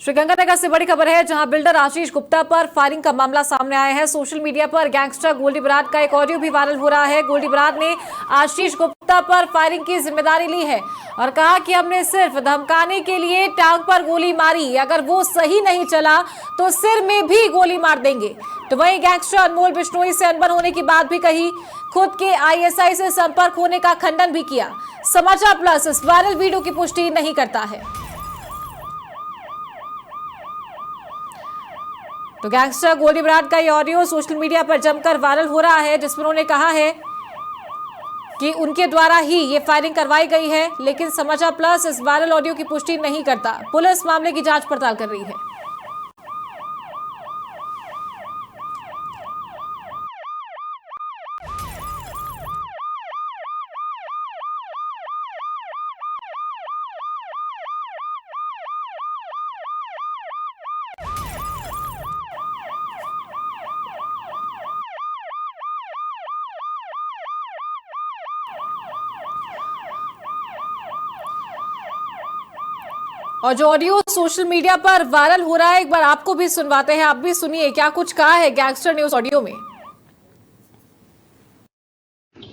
श्रीगंगानगर से बड़ी खबर है, जहां बिल्डर आशीष गुप्ता पर फायरिंग का मामला सामने आया है। सोशल मीडिया पर गैंगस्टर गोल्डी बराड़ का एक ऑडियो भी वायरल हो रहा है। गोल्डी बराड़ ने आशीष गुप्ता पर फायरिंग की जिम्मेदारी ली है और कहा कि हमने सिर्फ धमकाने के लिए टांग पर गोली मारी, अगर वो सही नहीं चला तो सिर में भी गोली मार देंगे। तो वहीं गैंगस्टर अनमोल बिश्नोई से अनबन होने की बात भी कही। खुद के आईएसआई से संपर्क होने का खंडन भी किया। समाचार प्लस इस वायरल वीडियो की पुष्टि नहीं करता है। तो गैंगस्टर गोल्डी बराड़ का ये ऑडियो सोशल मीडिया पर जमकर वायरल हो रहा है, जिसमें उन्होंने कहा है कि उनके द्वारा ही ये फायरिंग करवाई गई है, लेकिन समाचार प्लस इस वायरल ऑडियो की पुष्टि नहीं करता। पुलिस मामले की जांच पड़ताल कर रही है। और जो ऑडियो सोशल मीडिया पर वायरल हो रहा है, एक बार आपको भी सुनवाते हैं, आप भी सुनिए क्या कुछ कहा है गैंगस्टर ने उस ऑडियो में।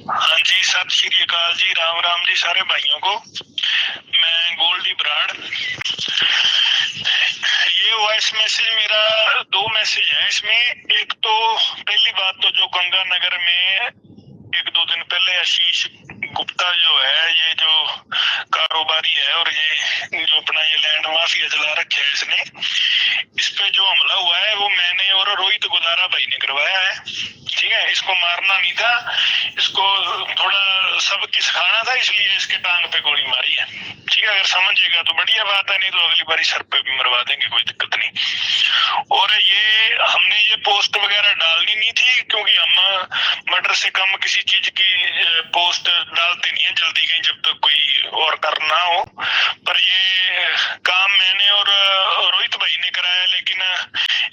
हाँ जी, सत श्री अकाल जी, राम राम जी सारे भाइयों को। मैं गोल्डी बराड़। ये वॉइस मैसेज मेरा 2 मैसेज है इसमें। एक तो पहली बात तो जो गंगानगर में 1-2 दिन पहले आशीष गुप्ता जो है, ये जो कारोबारी है और ये जो अपना ये लैंड माफिया चला रखा है, इसने इस पे जो हमला हुआ है वो मैंने और रोहित गोदारा भाई ने करवाया है। ठीक है, इसको मारना नहीं था, इसको थोड़ा सबक सिखाना था, इसलिए इसके टांग पे गोली मारी है। ठीक है, अगर समझेगा तो बढ़िया बात है, नहीं तो अगली बारी सर पे भी मरवा देंगे, कोई दिक्कत नहीं। और ये हमने ये पोस्ट वगैरह डालनी नहीं थी, क्योंकि हम मर्डर से कम किसी चीज की पोस्ट डालते नहीं है जल्दी कहीं, जब तक कोई और करना हो। पर ये काम मैंने और रोहित भाई ने कराया, लेकिन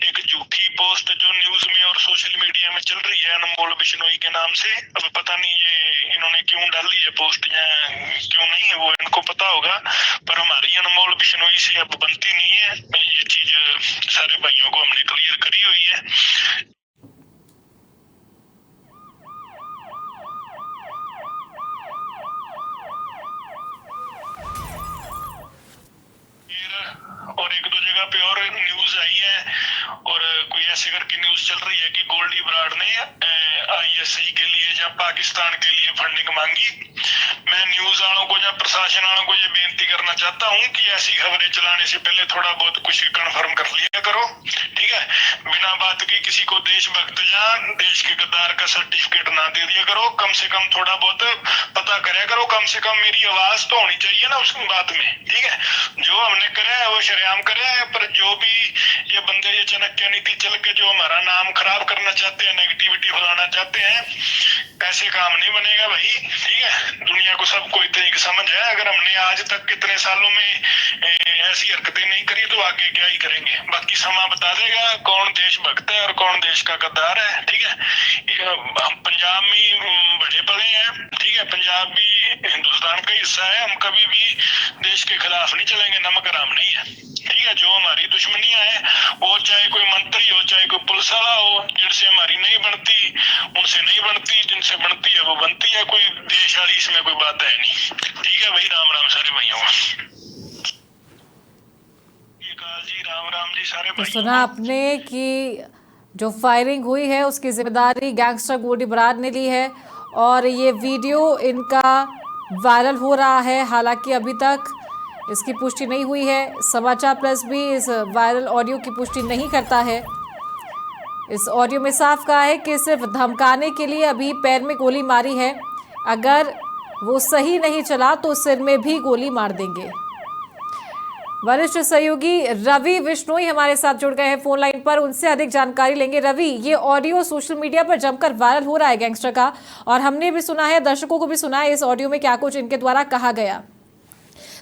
एक झूठी पोस्ट जो न्यूज में और सोशल मीडिया में चल रही है अनमोल बिश्नोई के नाम से, अब पता नहीं ये इन्होंने क्यों डाली है पोस्ट या क्यों नहीं है, वो इनको पता होगा। पर हमारी अनमोल बिश्नोई से अब बनती नहीं है, ये चीज सारे भाइयों को हमने क्लियर करी हुई है। और 1-2 जगह पे और न्यूज आई है, और कोई ऐसे करके न्यूज चल रही है कि गोल्डी बराड़ ने आईएसआई के लिए या पाकिस्तान के लिए फंडिंग मांगी। मैं न्यूज वालों को या प्रशासन वालों को ये बेनती करना चाहता हूँ कि ऐसी खबरें चलाने से पहले थोड़ा बहुत कुछ कंफर्म कर लिया करो। ठीक है, बिना बात की किसी को देशभक्त या देश के गद्दार का सर्टिफिकेट ना दे दिया करो। कम से कम थोड़ा बहुत पता कराया करो, कम से कम मेरी आवाज तो होनी चाहिए ना उस बात में। ठीक है, जो हमने करा है वो शरेआम करा है, पर जो भी ये बंदे ये चाणक्य नीति चल के जो हमारा नाम खराब करना चाहते हैं, नेगेटिविटी फैलाना चाहते हैं, ऐसे काम नहीं बनेगा भाई। ठीक है, दुनिया को सबको इतनी समझ है, अगर हमने आज तक कितने सालों में ऐसी हरकतें नहीं करी तो आगे क्या ही करेंगे। बाकी समा बता देगा कौन देशभक्त है और कौन देश का गद्दार है। ठीक है, हम पंजाब में बड़े पले हैं। ठीक है, पंजाब भी हिंदुस्तान का हिस्सा है, हम कभी भी देश के खिलाफ नहीं चलेंगे, नमक हराम नहीं है। ठीक है, जो हमारी दुश्मनियां हैं, वो चाहे कोई मंत्री हो, चाहे कोई पुलिस वाला हो, जिनसे हमारी नहीं बनती उनसे नहीं बनती, जिनसे बनती है वो बनती है। कोई देश वाली इसमें कोई बात है नहीं। ठीक है भाई, राम राम सारे भाइयों को। जी राम राम जी सारे भाइयों को। सुना आपने कि जो फायरिंग हुई है उसकी जिम्मेदारी गैंगस्टर गोल्डी बराड़ ने ली है, और ये वीडियो इनका वायरल हो रहा है। हालांकि अभी तक इसकी पुष्टि नहीं हुई है। समाचार प्लस भी इस वायरल ऑडियो की पुष्टि नहीं करता है। इस ऑडियो में साफ कहा है कि सिर्फ धमकाने के लिए अभी पैर में गोली मारी है, अगर वो सही नहीं चला तो सिर में भी गोली मार देंगे। वरिष्ठ सहयोगी रवि बिश्नोई हमारे साथ जुड़ गए हैं फोन लाइन पर, उनसे अधिक जानकारी लेंगे। रवि, ये ऑडियो सोशल मीडिया पर जमकर वायरल हो रहा है गैंगस्टर का, और हमने भी सुना है, दर्शकों को भी सुना है इस ऑडियो में क्या कुछ इनके द्वारा कहा गया।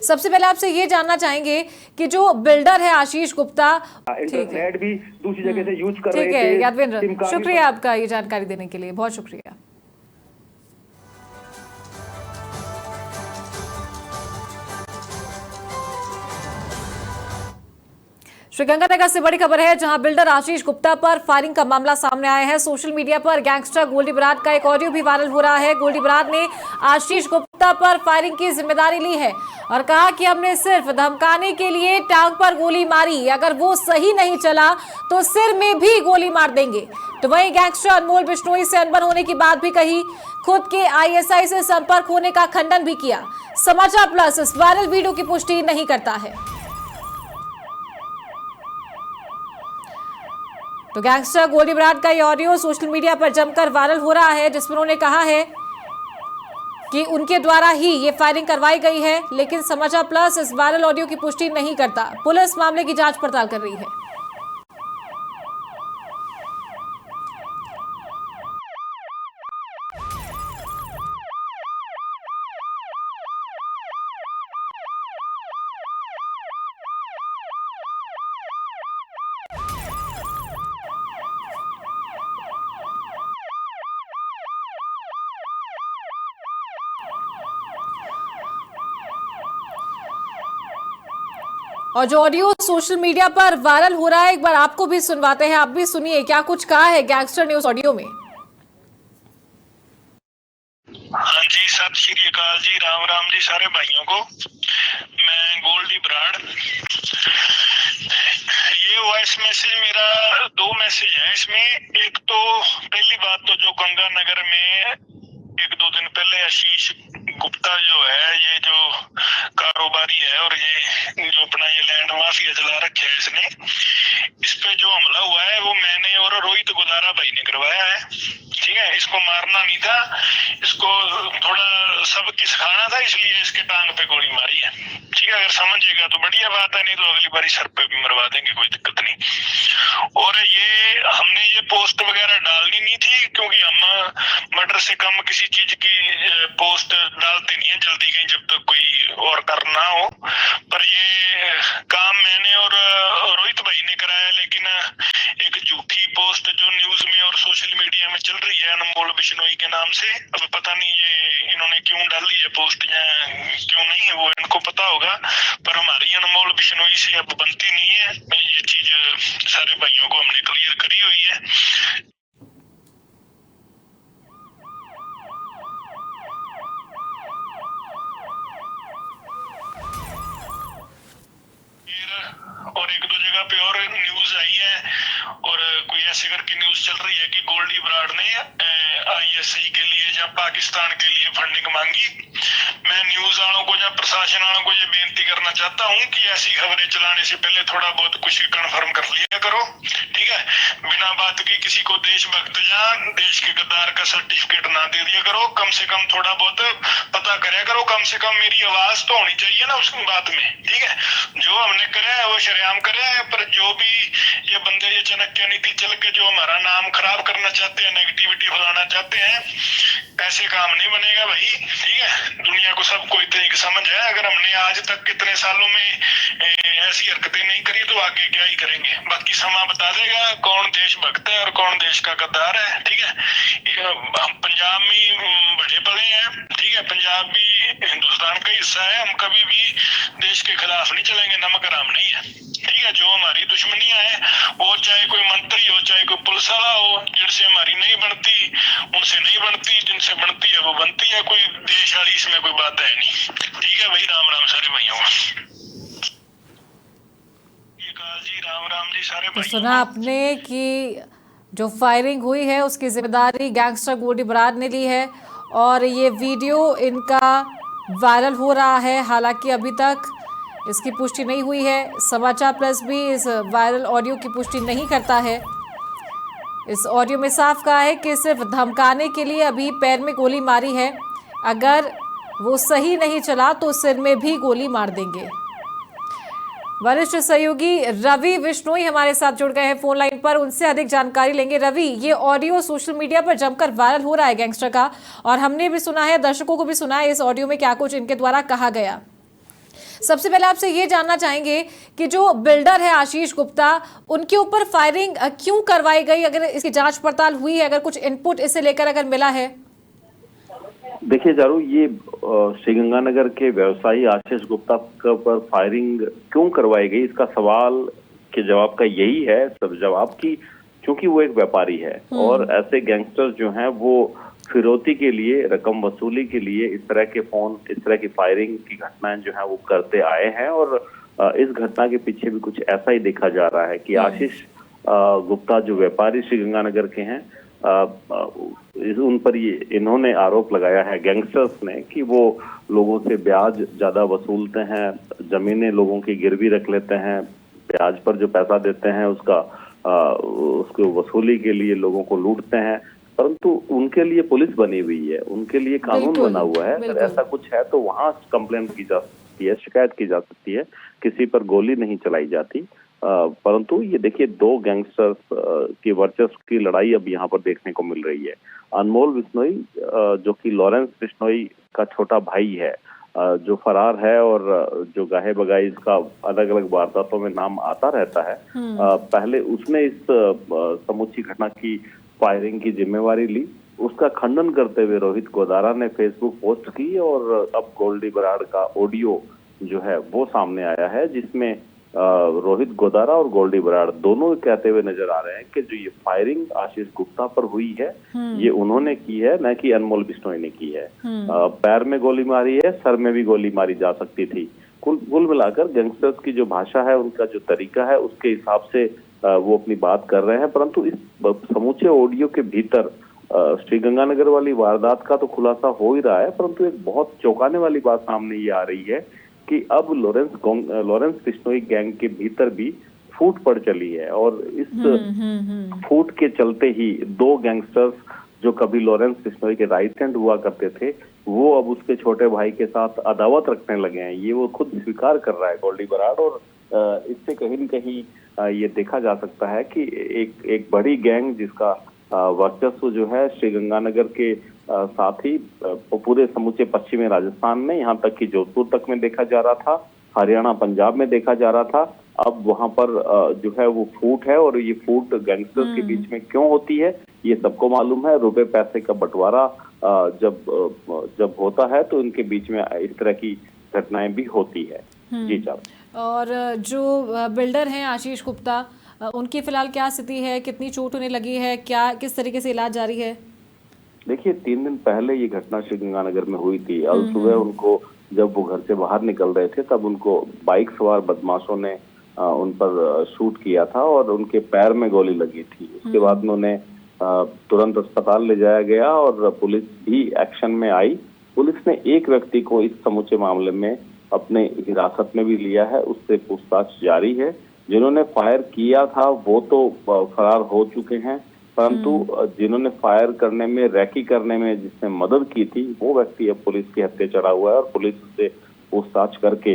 सबसे पहले आपसे ये जानना चाहेंगे कि जो बिल्डर है आशीष गुप्ता, इंटरनेट भी दूसरी जगह से यूज कर रहे थे। ठीक है यादवेंद्र, शुक्रिया आपका ये जानकारी देने के लिए, बहुत शुक्रिया। श्रीगंगानगर से बड़ी खबर है, जहां बिल्डर आशीष गुप्ता पर फायरिंग का मामला सामने आया है। सोशल मीडिया पर गैंगस्टर गोल्डी बराड़ का एक ऑडियो भी वायरल हो रहा है। गोल्डी बराड़ ने आशीष गुप्ता पर फायरिंग की जिम्मेदारी ली है और कहा कि हमने सिर्फ धमकाने के लिए टांग पर गोली मारी, अगर वो सही नहीं चला तो सिर में भी गोली मार देंगे। तो वहीं गैंगस्टर अनमोल बिश्नोई से अनबन होने की बात भी कही, खुद के आईएसआई से संपर्क होने का खंडन भी किया। समाचार प्लस इस वायरल वीडियो की पुष्टि नहीं करता है। तो गैंगस्टर गोल्डी बराड़ का ये ऑडियो सोशल मीडिया पर जमकर वायरल हो रहा है, जिसमें उन्होंने कहा है कि उनके द्वारा ही ये फायरिंग करवाई गई है, लेकिन समाचार प्लस इस वायरल ऑडियो की पुष्टि नहीं करता। पुलिस मामले की जांच पड़ताल कर रही है। और जो ऑडियो सोशल मीडिया पर वायरल हो रहा है, एक बार आपको भी सुनवाते हैं, आप भी सुनिए क्या कुछ कहा है गैंगस्टर ने उस ऑडियो में। हाँ जी, सत श्री अकाल जी, राम राम जी सारे भाइयों को। मैं गोल्डी बराड़। ये वॉइस मैसेज मेरा 2 मैसेज है इसमें। एक तो पहली बात तो जो गंगानगर में 1-2 दिन पहले आशीष गुप्ता जो है, ये जो कारोबारी है और ये जो अपना ये लैंड माफिया चला रखा है, इसने इस पे जो हमला हुआ है वो मैंने और रोहित गोदारा भाई ने करवाया है। ठीक है, इसको मारना नहीं था, इसको थोड़ा सबक सिखाना था, इसलिए इसके टांग पे गोली मारी है। ठीक है, अगर समझेगा तो बढ़िया बात है, नहीं तो अगली बारी सर पे भी मरवा देंगे, कोई दिक्कत नहीं। और ये हमने ये पोस्ट वगैरह डालनी नहीं थी, क्योंकि हम मर्डर से कम किसी चीज की पोस्ट डालते नहीं है जल्दी कहीं, जब तक कोई और करना हो। पर ये काम मैंने और रोहित भाई ने कराया, लेकिन एक झूठी पोस्ट जो न्यूज में और सोशल मीडिया में चल रही है अनमोल बिश्नोई के नाम से, अब पता नहीं ये इन्होंने क्यों डाली है पोस्ट या क्यों नहीं है, वो इनको पता होगा। पर हमारी अनमोल बिश्नोई से अब बनती नहीं है, ये चीज सारे भाइयों को हमने क्लियर करी हुई है। और 1-2 जगह पे और न्यूज आई है, और कोई ऐसे करके न्यूज चल रही है कि गोल्डी बराड़ ने आईएसआई के लिए या पाकिस्तान के लिए फंडिंग मांगी। मैं न्यूज वालों को या प्रशासन वालों को ये बेनती करना चाहता हूँ कि ऐसी खबरें चलाने से पहले थोड़ा बहुत कुछ कन्फर्म कर लिया करो। ठीक है, बिना बात की किसी को देशभक्त या देश के गद्दार का सर्टिफिकेट ना दे दिया करो। कम से कम थोड़ा बहुत पता कराया करो, कम से कम मेरी आवाज तो होनी चाहिए ना उस बात में। ठीक है, जो हमने कराया है वो शरेआम कराया है, पर जो भी ये बंदे ये चाणक्य नीति चल के जो हमारा नाम खराब करना चाहते हैं, नेगेटिविटी फैलाना चाहते हैं, ऐसे काम नहीं बनेगा भाई। ठीक है, दुनिया को सबको इतनी समझ है, अगर हमने आज तक कितने सालों में ऐसी हरकतें नहीं करी तो आगे क्या ही करेंगे। बाकी समा बता देगा कौन देशभक्त है और कौन देश का गद्दार है। ठीक है, हम पंजाब में बड़े पले हैं। ठीक है, पंजाब भी हिंदुस्तान का हिस्सा है, हम कभी भी देश के खिलाफ नहीं चलेंगे, नमक हराम नहीं है। ठीक है, जो हमारी दुश्मनियां हैं, वो चाहे कोई मंत्री हो चाहे कोई पुलिस वाला हो, जिनसे हमारी नहीं बनती उनसे नहीं बनती, जिनसे बनती है वो बनती है, कोई देश वाली इसमें कोई बात है नहीं। ठीक है भाई, राम राम सारे भाइयों को। जी राम राम जी सारे भाइयों को। सुना आपने कि जो फायरिंग हुई है उसकी जिम्मेदारी गैंगस्टर गोल्डी बराड़ ने ली है और ये वीडियो इनका वायरल हो रहा है। हालांकि अभी तक इसकी पुष्टि नहीं हुई है। समाचार प्लस भी इस वायरल ऑडियो की पुष्टि नहीं करता है। इस ऑडियो में साफ कहा है कि सिर्फ धमकाने के लिए अभी पैर में गोली मारी है, अगर वो सही नहीं चला तो सिर में भी गोली मार देंगे। वरिष्ठ सहयोगी रवि बिश्नोई हमारे साथ जुड़ गए हैं फोन लाइन पर, उनसे अधिक जानकारी लेंगे। रवि, ये ऑडियो सोशल मीडिया पर जमकर वायरल हो रहा है गैंगस्टर का, और हमने भी सुना है, दर्शकों को भी सुना है इस ऑडियो में क्या कुछ इनके द्वारा कहा गया। सबसे पहले आपसे ये जानना चाहेंगे कि जो बिल्डर है आशीष गुप्ता, उनके ऊपर फायरिंग क्यों करवाई गई, अगर इसकी जांच पड़ताल हुई है, अगर कुछ इनपुट इसे लेकर अगर मिला है? देखिए चारू, ये श्रीगंगानगर के व्यवसायी आशीष गुप्ता पर फायरिंग क्यों करवाई गई, इसका सवाल के जवाब का यही है सब जवाब की, क्योंकि वो एक व्यापारी है और ऐसे गैंगस्टर जो हैं वो फिरौती के लिए, रकम वसूली के लिए इस तरह के फोन, इस तरह की फायरिंग की घटनाएं जो है वो करते आए हैं। और इस घटना के पीछे भी कुछ ऐसा ही देखा जा रहा है कि आशीष गुप्ता जो व्यापारी श्रीगंगानगर के हैं, उन पर ये इन्होंने आरोप लगाया है गैंगस्टर्स ने कि वो लोगों से ब्याज ज्यादा वसूलते हैं, जमीनें लोगों की गिरवी रख लेते हैं, ब्याज पर जो पैसा देते हैं उसको वसूली के लिए लोगों को लूटते हैं। परंतु उनके लिए पुलिस बनी हुई है, उनके लिए कानून बना हुआ है। अगर ऐसा कुछ है तो वहां कंप्लेंट की जा सकती है, शिकायत की जा सकती है, किसी पर गोली नहीं चलाई जाती। परंतु ये देखिए, दो गैंगस्टर्स की वर्चस्व की लड़ाई अब यहाँ पर देखने को मिल रही है। अनमोल बिश्नोई जो कि लॉरेंस बिश्नोई का छोटा भाई है, जो फरार है और जो गाहे बगाई इसका अलग अलग वारदातों में नाम आता रहता है, पहले उसने इस समूची घटना की फायरिंग की जिम्मेवारी ली। उसका खंडन करते हुए रोहित गोदारा ने फेसबुक पोस्ट की और अब गोल्डी बराड़ का ऑडियो जो है वो सामने आया है, जिसमें रोहित गोदारा और गोल्डी बराड़ दोनों कहते हुए नजर आ रहे हैं कि जो ये फायरिंग आशीष गुप्ता पर हुई है ये उन्होंने की है, न कि अनमोल बिश्नोई ने की है। पैर में गोली मारी है, सर में भी गोली मारी जा सकती थी। कुल मिलाकर गैंगस्टर्स की जो भाषा है, उनका जो तरीका है, उसके हिसाब से वो अपनी बात कर रहे हैं। परंतु इस समूचे ऑडियो के भीतर श्रीगंगानगर वाली वारदात का तो खुलासा हो ही रहा है, परंतु एक बहुत चौंकाने वाली बात सामने ये आ रही है कि अब लॉरेंस बिश्नोई गैंग के भीतर भी फूट पड़ चली है। और इस फूट के चलते ही दो गैंगस्टर्स जो कभी लॉरेंस बिश्नोई के राइट हैंड हुआ करते थे, वो अब उसके छोटे भाई के साथ अदावत रखने लगे हैं। ये वो खुद स्वीकार कर रहा है गोल्डी बराड़। और इससे कहीं न कहीं ये देखा जा सकता है कि एक बड़ी गैंग जिसका वर्चस्व जो है श्रीगंगानगर के साथ ही पूरे समूचे पश्चिमी राजस्थान में, यहाँ तक कि जोधपुर तक में देखा जा रहा था, हरियाणा पंजाब में देखा जा रहा था, अब वहां पर जो है वो फूट है। और ये फूट गैंगस्टर्स के बीच में क्यों होती है ये सबको मालूम है। रुपए पैसे का बंटवारा जब होता है तो इनके बीच में इस तरह की घटनाएं भी होती है। जी साहब। और जो बिल्डर हैं आशीष गुप्ता, उनकी फिलहाल क्या स्थिति है, कितनी चोट उन्हें लगी है, क्या किस तरीके से इलाज जारी है? देखिए, 3 दिन पहले ये घटना श्रीगंगानगर में हुई थी। आज सुबह उनको, जब वो घर से बाहर निकल रहे थे, तब उनको बाइक सवार बदमाशों ने उन पर शूट किया था और उनके पैर में गोली लगी थी। उसके बाद में उन्हें तुरंत अस्पताल ले जाया गया और पुलिस भी एक्शन में आई। पुलिस ने एक व्यक्ति को इस समूचे मामले में अपने हिरासत में भी लिया है, उससे पूछताछ जारी है। जिन्होंने फायर किया था वो तो फरार हो चुके हैं, परंतु जिन्होंने फायर करने में, रैकी करने में जिसने मदद की थी, वो व्यक्ति अब पुलिस के हत्थे चढ़ा हुआ है और पुलिस से पूछताछ करके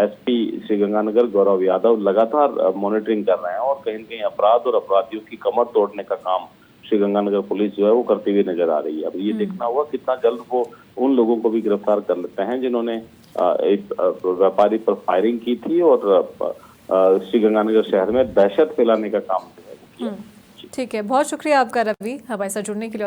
एसपी श्रीगंगानगर गौरव यादव लगातार मॉनिटरिंग कर रहे हैं और कहीं न कहीं अपराध और अपराधियों की कमर तोड़ने का काम श्रीगंगानगर पुलिस जो है वो करती हुई नजर आ रही है। अब ये देखना होगा कितना जल्द वो उन लोगों को भी गिरफ्तार कर लेते हैं जिन्होंने एक व्यापारी पर फायरिंग की थी और श्रीगंगानगर शहर में दहशत फैलाने का काम किया। ठीक है, बहुत शुक्रिया आपका रवि हमारे साथ जुड़ने के लिए।